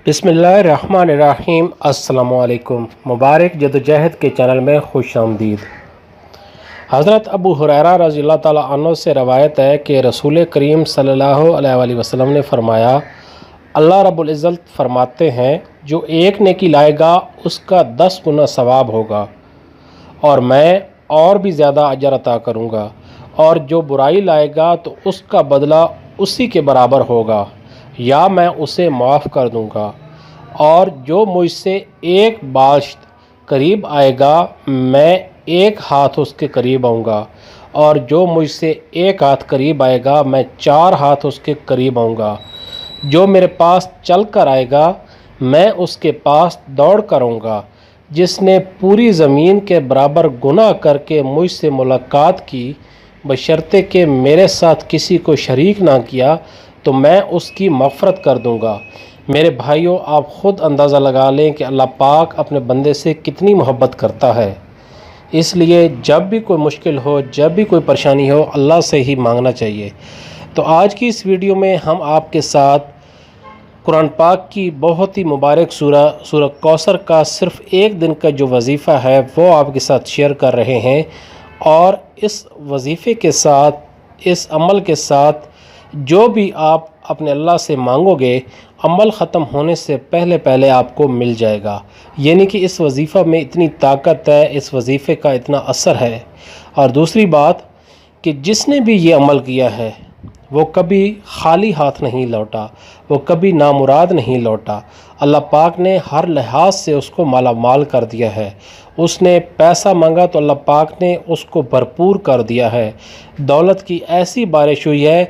बिस्मिल्लाहिर्रहमानिर्रहीम। अस्सलामुअलैकुम। मुबारक जदोजहद के चैनल में खुश आमदीद। हज़रत अबू हुरैरा रज़ियल्लाहु ताला अन्हु से रवायत है कि रसूल करीम सल्लल्लाहु अलैहि वसल्लम ने फरमाया, अल्लाह रब्बुल इज़्ज़त फरमाते हैं, जो एक नेकी लाएगा उसका 10 गुना सवाब होगा और मैं और भी ज़्यादा अजर अता करूँगा, और जो बुराई लाएगा तो उसका बदला उसी के बराबर होगा या मैं उसे माफ़ कर दूँगा। और जो मुझसे एक बाश करीब आएगा मैं एक हाथ उसके करीब आऊँगा, और जो मुझसे एक हाथ करीब आएगा मैं 4 हाथ उसके करीब आऊँगा। जो मेरे पास चल कर आएगा मैं उसके पास दौड़ कर आऊँगा। जिसने पूरी ज़मीन के बराबर गुनाह करके मुझसे मुलाकात की बशर्ते कि मेरे साथ किसी को शरीक ना किया तो मैं उसकी मग़फ़रत कर दूँगा। मेरे भाइयों, आप ख़ुद अंदाज़ा लगा लें कि अल्लाह पाक अपने बंदे से कितनी मोहब्बत करता है। इसलिए जब भी कोई मुश्किल हो, जब भी कोई परेशानी हो, अल्लाह से ही मांगना चाहिए। तो आज की इस वीडियो में हम आपके साथ कुरान पाक की बहुत ही मुबारक सूरह कौसर का सिर्फ़ एक दिन का जो वजीफ़ा है वो आपके साथ शेयर कर रहे हैं। और इस वजीफ़े के साथ, इस अमल के साथ जो भी आप अपने अल्लाह से मांगोगे, अमल ख़त्म होने से पहले पहले आपको मिल जाएगा। यानी कि इस वजीफ़ा में इतनी ताकत है, इस वजीफ़े का इतना असर है। और दूसरी बात कि जिसने भी ये अमल किया है वो कभी खाली हाथ नहीं लौटा, वो कभी नामुराद नहीं लौटा। अल्लाह पाक ने हर लिहाज से उसको माला माल कर दिया है। उसने पैसा मांगा तो अल्लाह पाक ने उसको भरपूर कर दिया है। दौलत की ऐसी बारिश हुई है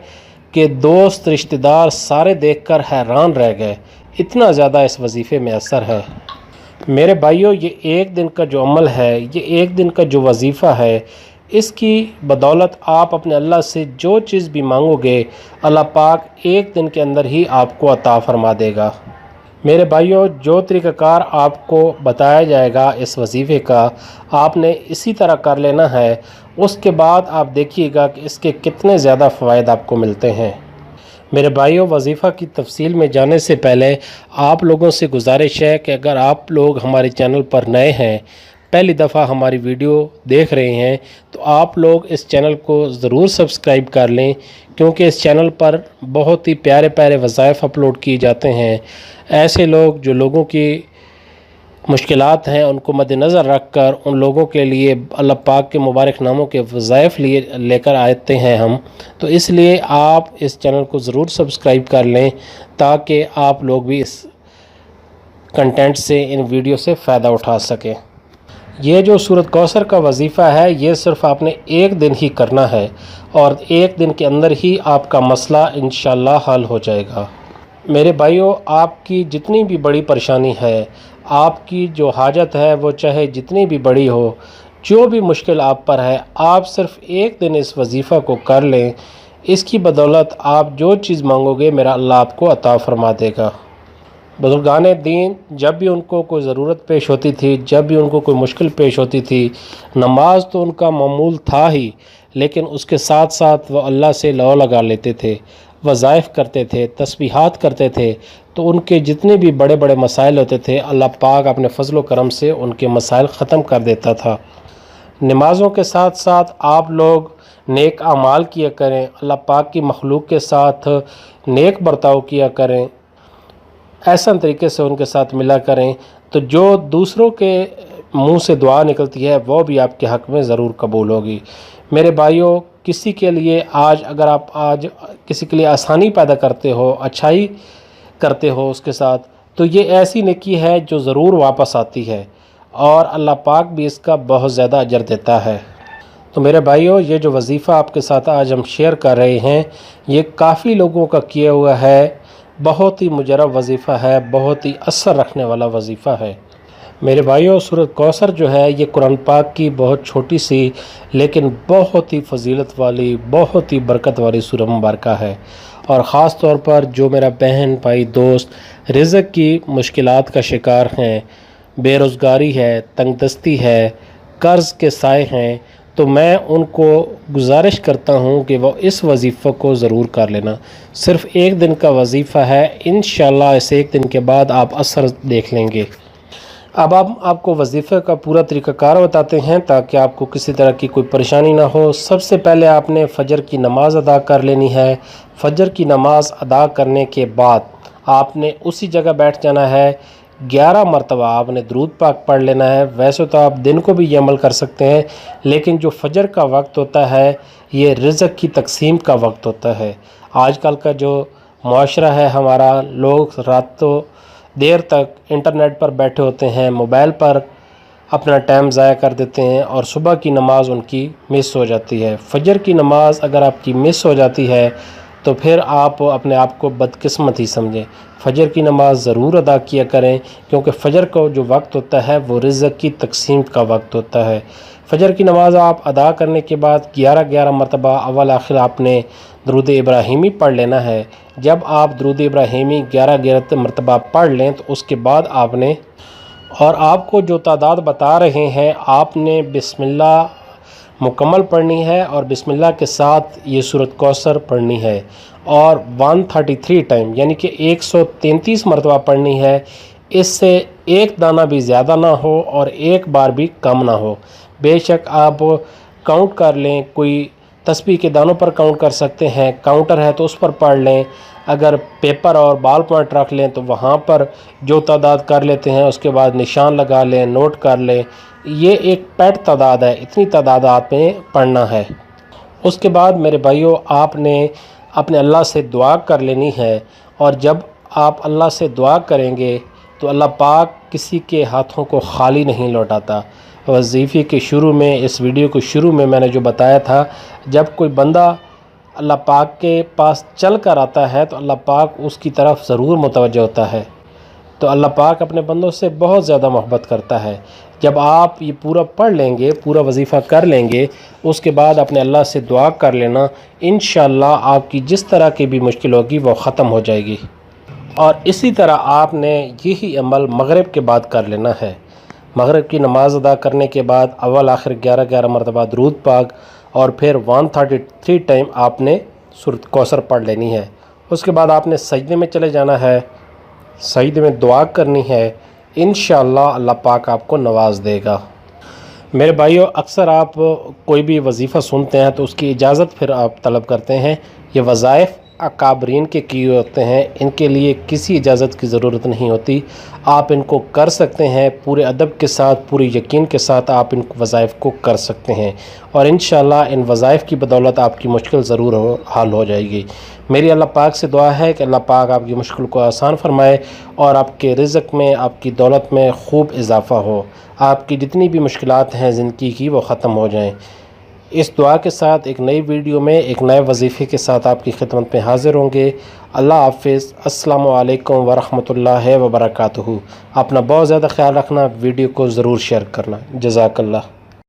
कि दोस्त रिश्तेदार सारे देखकर हैरान रह गए। इतना ज़्यादा इस वजीफ़े में असर है। मेरे भाइयों, ये एक दिन का जो अमल है, ये एक दिन का जो वजीफ़ा है, इसकी बदौलत आप अपने अल्लाह से जो चीज़ भी मांगोगे अल्लाह पाक एक दिन के अंदर ही आपको अता फ़रमा देगा। मेरे भाइयों, जो तरीक़ाकार आपको बताया जाएगा इस वजीफ़े का, आपने इसी तरह कर लेना है। उसके बाद आप देखिएगा कि इसके कितने ज़्यादा फ़वाइद आपको मिलते हैं। मेरे भाइयों, वजीफ़ा की तफसील में जाने से पहले आप लोगों से गुजारिश है कि अगर आप लोग हमारे चैनल पर नए हैं, पहली दफ़ा हमारी वीडियो देख रहे हैं, तो आप लोग इस चैनल को ज़रूर सब्सक्राइब कर लें, क्योंकि इस चैनल पर बहुत ही प्यारे प्यारे वज़ाइफ अपलोड किए जाते हैं। ऐसे लोग जो लोगों की मुश्किलात हैं उनको मद्देनज़र रख कर उन लोगों के लिए अल्लाह पाक के मुबारक नामों के वज़ाइफ लेकर आते हैं हम। तो इसलिए आप इस चैनल को ज़रूर सब्सक्राइब कर लें ताकि आप लोग भी इस कंटेंट से, इन वीडियो से फ़ायदा उठा सकें। ये जो सूरत कौसर का वजीफ़ा है ये सिर्फ़ आपने एक दिन ही करना है और एक दिन के अंदर ही आपका मसला इंशाअल्लाह हल हो जाएगा। मेरे भाइयों, आपकी जितनी भी बड़ी परेशानी है, आपकी जो हाजत है वो चाहे जितनी भी बड़ी हो, जो भी मुश्किल आप पर है, आप सिर्फ़ एक दिन इस वजीफ़ा को कर लें। इसकी बदौलत आप जो चीज़ मांगोगे मेरा अल्लाह आपको अता फ़रमा देगा। बुज़ुर्गाने दीन जब भी उनको कोई ज़रूरत पेश होती थी, जब भी उनको कोई मुश्किल पेश होती थी, नमाज तो उनका मामूल था ही, लेकिन उसके साथ साथ वो अल्लाह से लौ लगा लेते थे, वज़ाइफ करते थे, तस्बीहात करते थे। तो उनके जितने भी बड़े बड़े मसाइल होते थे अल्लाह पाक अपने फ़ज़ल व करम से उनके मसाइल ख़त्म कर देता था। नमाज़ों के साथ साथ आप लोग नेक अमाल किया करें, अल्लाह पाक की मखलूक के साथ नेक बर्ताव किया करें, ऐसा तरीके से उनके साथ मिला करें, तो जो दूसरों के मुंह से दुआ निकलती है वो भी आपके हक़ में ज़रूर कबूल होगी। मेरे भाइयों, किसी के लिए अगर आप आज किसी के लिए आसानी पैदा करते हो, अच्छाई करते हो उसके साथ, तो ये ऐसी नेकी है जो ज़रूर वापस आती है और अल्लाह पाक भी इसका बहुत ज़्यादा अजर देता है। तो मेरे भाइयों, ये जो वजीफ़ा आपके साथ आज हम शेयर कर रहे हैं ये काफ़ी लोगों का किया हुआ है, बहुत ही मुजरब वजीफ़ा है, बहुत ही असर रखने वाला वजीफ़ा है। मेरे भाइयों, सूरत कौसर जो है ये कुरान पाक की बहुत छोटी सी लेकिन बहुत ही फजीलत वाली, बहुत ही बरकत वाली सूरह मुबारका है। और ख़ास तौर पर जो मेरा बहन भाई दोस्त रिज़्क़ की मुश्किलात का शिकार हैं, बेरोज़गारी है, तंगदस्ती है, कर्ज़ के साए हैं, तो मैं उनको गुजारिश करता हूँ कि वो इस वजीफ़े को ज़रूर कर लेना। सिर्फ़ एक दिन का वजीफ़ा है, इंशाअल्लाह इस एक दिन के बाद आप असर देख लेंगे। अब आपको वजीफ़े का पूरा तरीक़ाकार बताते हैं ताकि आपको किसी तरह की कोई परेशानी ना हो। सबसे पहले आपने फ़जर की नमाज़ अदा कर लेनी है। फ़जर की नमाज़ अदा करने के बाद आपने उसी जगह बैठ जाना है। 11 मरतबा आपने दुरूद पाक पढ़ लेना है। वैसे तो आप दिन को भी ये अमल कर सकते हैं, लेकिन जो फ़जर का वक्त होता है ये रिज़्क़ की तकसीम का वक्त होता है। आजकल का जो मुआशरा है हमारा, लोग रातों देर तक इंटरनेट पर बैठे होते हैं, मोबाइल पर अपना टाइम ज़ाया कर देते हैं और सुबह की नमाज़ उनकी मिस हो जाती है। फ़जर की नमाज़ अगर आपकी मिस हो जाती है तो फिर आप अपने आप को बदकिस्मत ही समझें। फ़जर की नमाज़ ज़रूर अदा किया करें, क्योंकि फ़जर का जो वक्त होता है वो रिज़्क़ की तकसीम का वक्त होता है। फ़जर की नमाज़ आप अदा करने के बाद 11 मरतबा अव्वल आखिर आपने दुरूद इब्राहिमी पढ़ लेना है। जब आप दुरूद इब्राहिमी 11 मरतबा पढ़ लें तो उसके बाद आपने, और आपको जो तादाद बता रहे हैं, आपने बिस्मिल्लाह मुकम्मल पढ़नी है और बिस्मिल्लाह के साथ ये सूरत कौसर पढ़नी है और 133 टाइम यानी कि 133 मरतबा पढ़नी है। इससे एक दाना भी ज़्यादा ना हो और एक बार भी कम ना हो। बेशक आप काउंट कर लें, कोई तस्बीह के दानों पर काउंट कर सकते हैं, काउंटर है तो उस पर पढ़ लें। अगर पेपर और बॉल पॉइंट रख लें तो वहाँ पर जो तादाद कर लेते हैं उसके बाद निशान लगा लें, नोट कर लें। ये एक पैट तादाद है, इतनी तादाद आपने पढ़ना है। उसके बाद मेरे भाइयों, आपने अपने अल्लाह से दुआ कर लेनी है, और जब आप अल्लाह से दुआ करेंगे तो अल्लाह पाक किसी के हाथों को खाली नहीं लौटाता। वजीफ़े के शुरू में, इस वीडियो के शुरू में मैंने जो बताया था, जब कोई बंदा अल्लाह पाक के पास चल कर आता है तो अल्लाह पाक उसकी तरफ ज़रूर मुतवज्जह होता है। तो अल्लाह पाक अपने बंदों से बहुत ज़्यादा मोहब्बत करता है। जब आप ये पूरा पढ़ लेंगे, पूरा वजीफ़ा कर लेंगे, उसके बाद अपने अल्लाह से दुआ कर लेना, इंशाअल्लाह आपकी जिस तरह की भी मुश्किल होगी वो ख़त्म हो जाएगी। और इसी तरह आपने यही अमल मगरिब के बाद कर लेना है। मगरिब की नमाज़ अदा करने के बाद अव्वल आखिर 11 मरतबा दुरूद पाक और फिर 133 टाइम आपने सूरत कौसर पढ़ लेनी है। उसके बाद आपने सजदे में चले जाना है, सजदे में दुआ करनी है, इंशाअल्लाह अल्लाह पाक आपको नवाज़ देगा। मेरे भाइयों, अक्सर आप कोई भी वजीफ़ा सुनते हैं तो उसकी इजाज़त फिर आप तलब करते हैं। ये वज़ाइफ़ अकाबरीन के किए होते हैं, इनके लिए किसी इजाज़त की ज़रूरत नहीं होती। आप इनको कर सकते हैं पूरे अदब के साथ, पूरे यकीन के साथ आप इन वज़ाइफ़ को कर सकते हैं, और इंशाअल्लाह इन वज़ाइफ़ की बदौलत आपकी मुश्किल ज़रूर हल हो जाएगी। मेरी अल्लाह पाक से दुआ है कि अल्लाह पाक आपकी मुश्किल को आसान फरमाए और आपके रिज़्क़ में, आपकी दौलत में खूब इजाफ़ा हो। आपकी जितनी भी मुश्किलात हैं ज़िंदगी की वो ख़त्म हो जाएँ। इस दुआ के साथ एक नई वीडियो में एक नए वजीफ़े के साथ आपकी खिदमत में हाज़िर होंगे। अल्लाह हाफ़िज़। अस्सलामु अलैकुम वरहमतुल्लाहि वबरकातुहू। अपना बहुत ज़्यादा ख्याल रखना, वीडियो को ज़रूर शेयर करना। जज़ाकल्लाह।